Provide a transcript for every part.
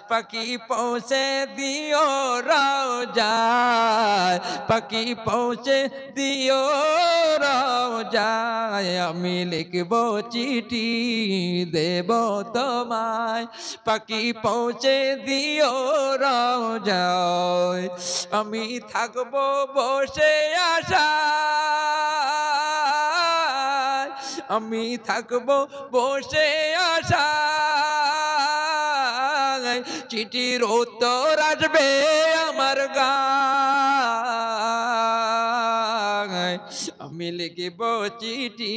পাখি পৌঁছে দিও রওজায়, পাখি পৌঁছে দিও রওজায়, আমি লিখব চিঠি দেব তোমায়, পাখি পৌঁছে দিও রওজায়, আমি থাকবো বসে আশায়, আমি থাকবো বসে আশায়, চিঠির উত্তর আসবে আমার গায়, আমি লিখব চিঠি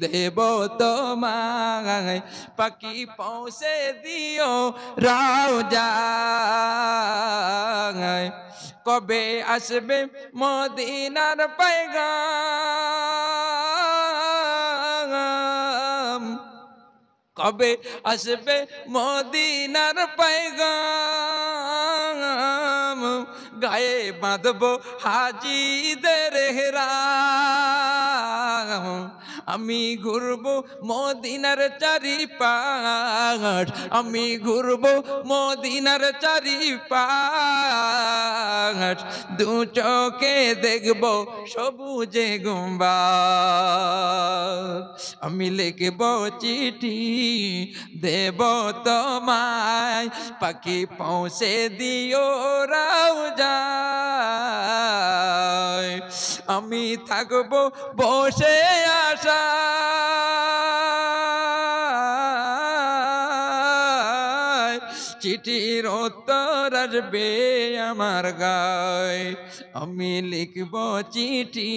দেব তোমায়, পাখি পৌঁছে দিও রওজায়, কবে আসবে মদিনার পয়গাম, কবে আসবে মদিনার পয়গাম, গায়ে বাঁধবো হাজিদের হেরাম, আমি ঘুরবো মদিনার চারিপাশ, আমি ঘুরবো মদিনার চারিপাশ, দু চোখে দেখবো সবুজে গুম্বাদ, আমি লিখব চিঠি দেব তোমায়, পাখি পৌঁছে দিও রওজায়, আমি থাকবো বসে আশায়, চিঠির উত্তর আসবে আমার গায়, আমি লিখব চিঠি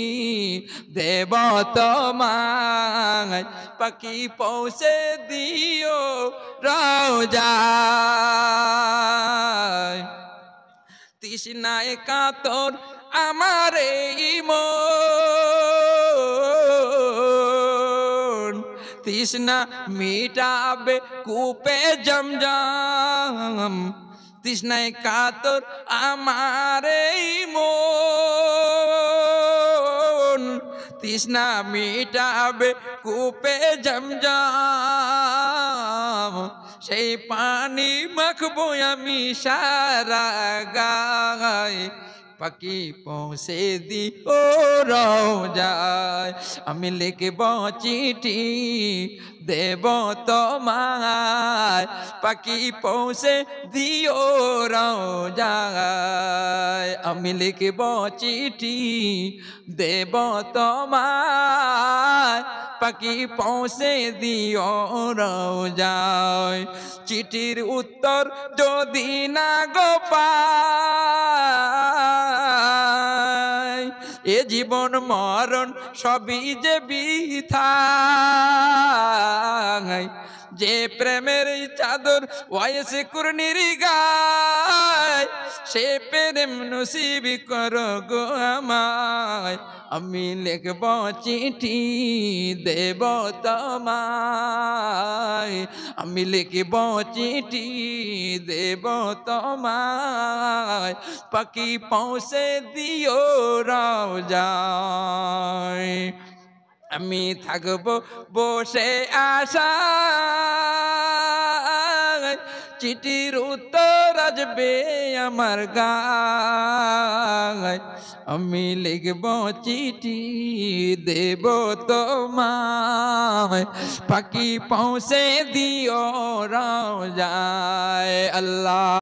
দেব তোমায়, পাখি পৌঁছে দিও রওজায়, তৃষ্ণায় কাতর আমার এই মন, তৃষ্ণা মিটাবে কূপে জমজম, তৃষ্ণায় কাতর আমার এই মন, তৃষ্ণা মিটাবে কূপে জমজম, সেই পানি মাখবো আমি সারা গায়ে, পাখি পৌঁছে দিও রওজায়, আমি লিখব চিঠি দেব তোমায়, পাখি পৌঁছে দিও রওজায়, আমি লিখব চিঠি দেব তোমায়, পাখি পৌঁছে দিও রওজায়, চিঠির উত্তর যদি না গো পাই, এ জীবন মরণ সবই যে বৃথা, যে প্রেমের চাদর ওয়াইসে কুরনির গায়, সে প্রেম নসিব করো গো আমায়, আমি লিখব চিঠি দেব তোমায়, আমি লিখব চিঠি দেব তোমায়, পাখি পৌঁছে দিও রওজায়, আমি থাকবো বসে আশায়, চিঠির উত্তর আসবে আমার গায়, আমি লিখব চিঠি দেব তোমায়, পাখি পৌঁছে দিও রওজায়। আল্লাহ।